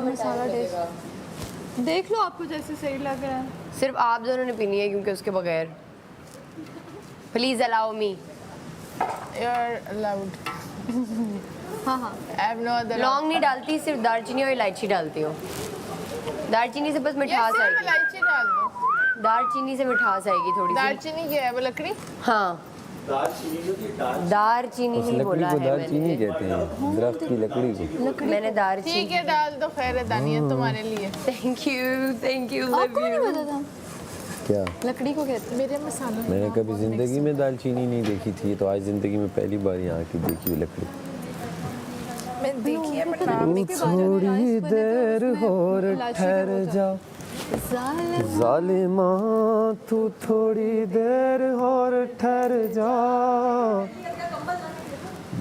मसाला test देख लो, आपको जैसे सही लग रहा है। सिर्फ आप दोनों ने पीनी है क्योंकि उसके बगैर। Please allow me. You're allowed. हाँ हाँ, I have no other. लौंग नहीं डालती, सिर्फ दालचीनी और इलायची डालती हूँ। दालचीनी से बस यार मिठास सिर्फ आएगी। इलायची डाल दो। दालचीनी से मिठास आएगी थोड़ी सी। दालचीनी क्या है वो लकड़ी? हाँ, दालचीनी उस ही लकड़ी बोला को है दालचीनी मैंने। कहते हैं, दरख्त की लकड़ी को। मैंने दालचीनी। ठीक है डाल दो, खैर है दानिया तुम्हारे लिए। थैंक यू, थैंक यू, आपको लव नहीं यू। पता था क्या? लकड़ी को कहते हैं? मेरे मसालों में मैंने कभी जिंदगी में दालचीनी नहीं देखी थी, तो आज जिंदगी में पहली बार यहाँ की देखी हुई लकड़ी। मैं देखी है पर नाम नहीं। थोड़ी देर और ठहर जा जालिमा, तू थोड़ी देर और ठहर जा,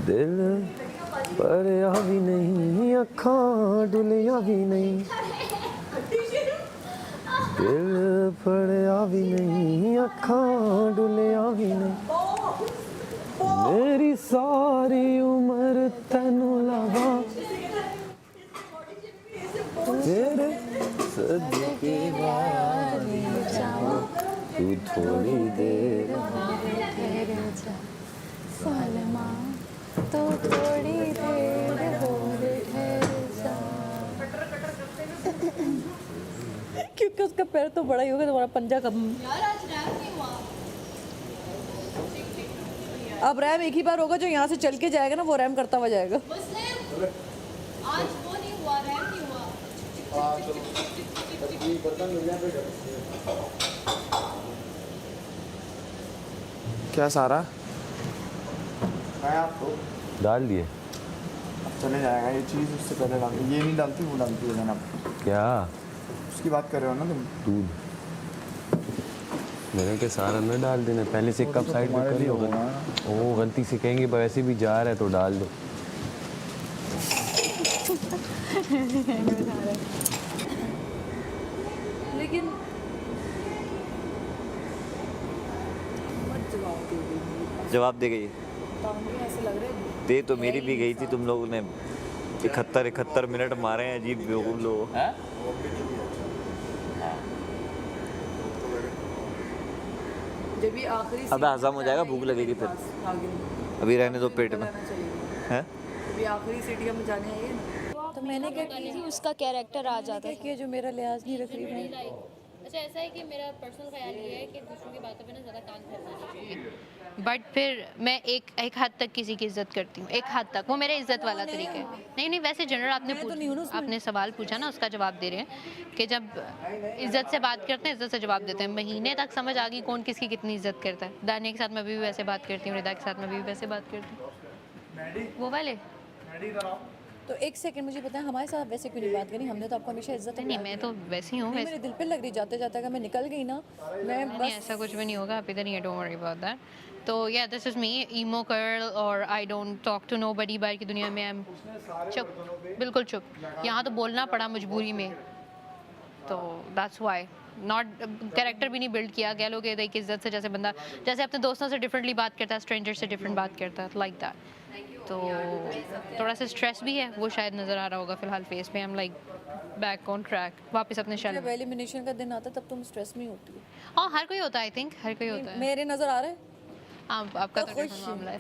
दिल पर भी नहीं, अखां डुलिया भी नहीं, दिल पर भी नहीं, अखां डुलिया भी नहीं, मेरी सारी उम्र तेनू लगा तेरे सदके वाली जाऊं, तू थोड़ी देर सलमा तो थोड़ी देर और ठहर जा। क्योंकि उसका पैर तो बड़ा ही होगा, तुम्हारा पंजा कम। अब रैम एक ही बार होगा, जो यहाँ से चल के जाएगा ना वो रैम करता हुआ जाएगा। आज वो नहीं हुआ, रैम नहीं हुआ। क्या सारा डाल दिए? चले जाएगा ये चीज़, उससे पहले डाल ये नहीं डालती, वो डालती है जनाब। क्या? उसकी बात कर रहे हो ना तुम? दूध मैंने के सारा न डाल देना, पहले से कप साइड में कर लो। ओ गलती से कहेंगे पर ऐसे भी जा रहा है तो डाल दो। लेकिन जवाब दे गई दे तो मेरी भी गई थी। तुम लोगों ने 71 मिनट मारे हैं अजीब बेवकूफ लोग। जब ये आखिरी अब हजम हो जाएगा, भूख लगेगी फिर। अभी रहने दो पेट में। हैं? अभी आखिरी सीटियां में जाने आई है ना। तो मैंने क्या किया, उसका कैरेक्टर आ जाता है। कि जो मेरा लिहाज नहीं रख रही मैं। अच्छा ऐसा है कि मेरा पर्सनल ख्याल ये है कि दूसरों की बातों पे ना ज़्यादा कान भरना नहीं चाहिए। बट फिर मैं एक हद तक किसी की इज्जत करती हूँ, एक हद तक। वो मेरे इज्जत वाला तरीका है। नहीं वैसे जनरल आपने सवाल पूछा ना, उसका जवाब दे रहे हैं कि जब इज्जत से बात करते हैं, इज्जत से जवाब देते हैं। महीने तक समझ आ गई कौन किसकी कितनी इज्जत करता है। दानिया के साथ मैं भी वैसे बात करती हूँ, रिदा के साथ मैं भी वैसे बात करती हूँ। वो वाले तो एक सेकंड, मुझे पता है हमारे साथ वैसे क्यों नहीं बात करी? हमने तो आपको हमेशा इज्जत नहीं, मैं तो वैसी हूँ। मेरे दिल पे लग रही, जाते जाते अगर मैं निकल गई ना, मैं नहीं, बस ऐसा कुछ भी नहीं होगा। आप इधर नहीं है, डोंट वरी अबाउट दैट। तो या this is me, emo girl, और I don't talk to nobody. बाहर की दुनिया में आई एम चुप, बिल्कुल चुप। यहाँ तो बोलना पड़ा मजबूरी में, तो दैट्स व्हाई। नॉट कैरेक्टर भी नहीं बिल्ड किया गया। लोग एक इज्जत से, जैसे बंदा जैसे अपने दोस्तों से डिफरेंटली बात करता है, स्ट्रेंजर से डिफरेंट बात करता है, लाइक दैट। तो थोड़ा सा स्ट्रेस भी है, वो शायद नज़र आ रहा होगा फिलहाल फेस पे। I am like back on track, वापस अपने शैल। जब एलिमिनेशन का दिन आता तब तुम स्ट्रेस में होती हो। हाँ, हर कोई होता है, आई थिंक हर कोई होता है। मेरे नजर आ रहा है आपका तो डिफरेंट मामला है।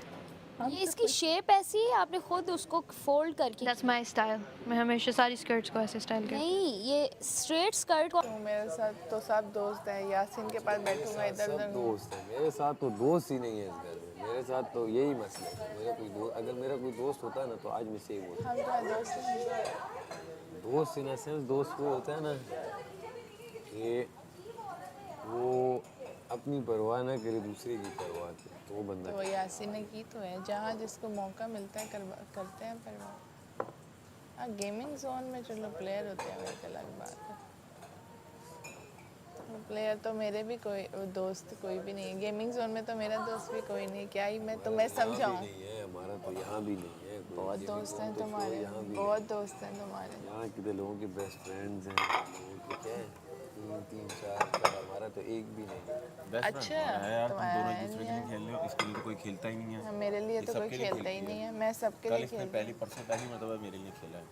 ये इसकी शेप ऐसी है, आपने खुद उसको फोल्ड करके। That's my style. मैं हमेशा सारी स्कर्ट्स को ऐसे स्टाइल करती हूँ। नहीं, ये स्ट्रेट स्कर्ट को। मेरे साथ तो सब दोस्त हैं। यासीन के पास बैठूंगा इधर उधर। दोस्त है मेरे साथ, तो दोस्त ही नहीं है इस घर में। मेरे साथ तो यही मसला है। मेरा कोई दोस्त, अगर मेरा कोई दोस्त होता ना तो आज मैं से बोलता। हम तो दोस्त हैं। दोस्त इन सेंस दोस्त वो होता है ना कि वो अपनी परवाह ना करे, दूसरे की परवाह करे, तो वो बंदा। तो यासीन ने की तो है, जहाँ जिसको मौका मिलता है करते हैं परवाह। हाँ, गेमिंग जोन में चलो प्लेयर होते हैं, एक अलग बात है। प्लेयर तो मेरे भी कोई दोस्त कोई भी नहीं है। गेमिंग जोन में तो मेरा दोस्त भी कोई नहीं। क्या ही मैं तुम्हें समझाऊं? हमारा तो यहाँ भी नहीं है। बहुत दोस्त हैं तुम्हारे, बहुत दोस्त हैं तुम्हारे। यहाँ के लोगों के बेस्ट फ्रेंड्स हैं, लोगों के क्या है 3 4, हमारा तो एक भी नहीं। अच्छा, तुम्हारा एक दूसरे के लिए खेल रहे हो, इसके लिए कोई खेलता ही नहीं है। मेरे लिए तो कोई खेलता ही नहीं है। मैं सबके लिए खेलती हूँ। पहली परसों पहली मर्तबा मेरे लिए खेला है।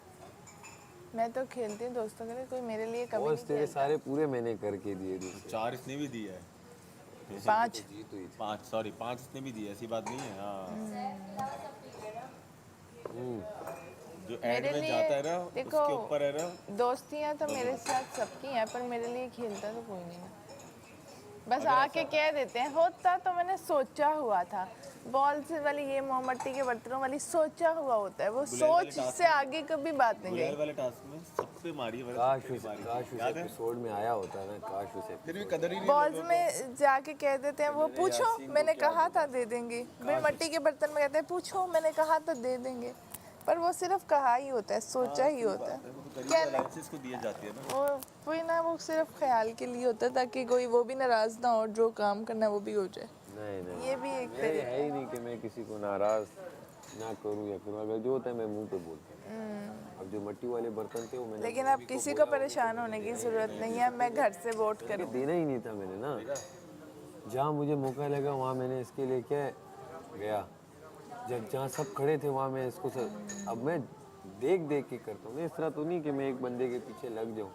मैं तो खेलती हूँ दोस्तों के लिए, कोई मेरे लिए कभी बॉस नहीं तेरे खेलता। सारे पूरे मैंने करके दिए दूसरे 4 इसने भी दिया है, 5 जीत हुई थी। 5 सॉरी 5 इसने भी दिया, ऐसी बात नहीं है। हाँ जो एड मेरे में लिए जाता है ना देखो, उसके ऊपर है ना। दोस्तियाँ तो मेरे साथ सबकी हैं, पर मेरे लिए खेलता तो कोई नहीं है। बस आके कह देते हैं, होता तो मैंने सोचा हुआ था। बॉल से वाली ये मोमबत्ती के बर्तनों वाली सोचा हुआ होता है, वो सोच से आगे कभी बात नहीं गुलैल गई। वाले टास्क में सब पे मारी है, काश मैंने उस मारी। काश उस याद है? एपिसोड में आया होता ना, काश उसे फिर भी कदर ही नहीं। बॉल्स में जाके कह देते हैं, वो पूछो मैंने कहा था दे देंगे। फिर मिट्टी के बर्तन में कहते हैं, पूछो मैंने कहा था दे देंगे। पर वो सिर्फ कहा ही होता है, सोचा ही होता है। क्या एनालिसिस को दिए जाती है ना। वो ना, वो सिर्फ ख्याल के लिए होता है, ताकि कोई वो भी नाराज ना हो, जो काम करना है वो भी हो जाए। नहीं ये भी एक मेरे है ही नहीं कि मैं किसी को नाराज ना करूं या करूं। अगर जो होता है मैं मुंह पे बोलता हूं। अब जो मिट्टी वाले बर्तन थे वो मैंने लेकिन अब किसी को परेशान होने की जरूरत नहीं है। मैं घर से वोट करूँ। देना ही नहीं था मैंने ना। जहाँ मुझे मौका लगा वहाँ मैंने इसके लिए क्या गया। जब जहाँ सब खड़े थे वहाँ मैं इसको अब मैं देख देख के करता हूँ। इस तरह तो नहीं कि मैं एक बंदे के पीछे लग जाऊँ।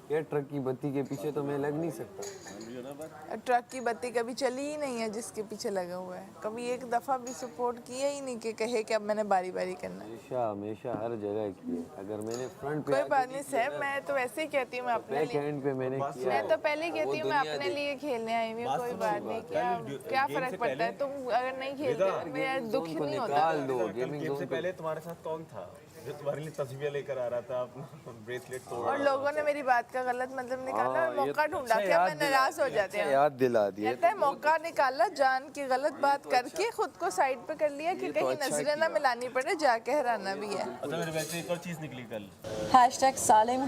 क्या ट्रक की बत्ती के पीछे तो मैं लग नहीं सकता। ट्रक की बत्ती कभी चली ही नहीं है जिसके पीछे लगा हुआ है। कभी एक दफा भी सपोर्ट किया ही नहीं कि कहे कि अब मैंने बारी बारी करना है। हमेशा हमेशा हर जगह किया। अगर मैंने फ्रंट पे कोई बात नहीं सर, मैं तो वैसे ही कहती हूँ मैं अपने बैक लिए। हैंड पे मैंने किया। मैं तो पहले ही कहती हूँ मैं अपने लिए खेलने आई हुई हूँ। कोई बात नहीं, क्या फर्क पड़ता है। तुम अगर नहीं खेलते तो मेरा दुख ही नहीं होता। निकाल दो गेमिंग गेम से जोन पहले तुम्हारे साथ कौन था जो तुम्हारे लिए तस्वीर लेकर आ रहा था, अपना ब्रेसलेट तोड़? और लोगों ने मेरी बात का गलत मतलब निकाला और मौका ढूंढा कि मैं नाराज हो जाते हैं। याद दिला दिए। कहता है मौका निकाला, जान की गलत बात करके खुद को साइड पे कर लिया कि कहीं नजरें ना मिलानी पड़े, जाके हराना भी है। अच्छा मेरे वैसे एक और चीज निकली कल। #सालिम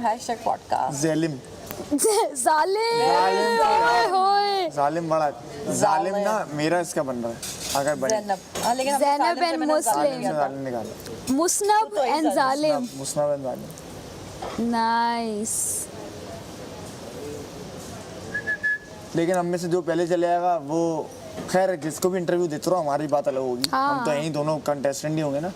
#पॉडकास्ट जैलिम जालिम बड़ा जालिम ना मेरा इसका बन रहा है अगर बने ज़ैनब। लेकिन हमने ज़ैनब सालिम से and मैंने मुस्लिम। जालिम किया था। जालिम निकाला मुस्नब एंड जालिम। मुस्ना बन जालिम। नाइस। लेकिन हम में से जो पहले चले आएगा वो खैर जिसको भी इंटरव्यू देते रहो, हमारी बात अलग होगी। हम तो यही दोनों कंटेस्टेंट ही होंगे ना।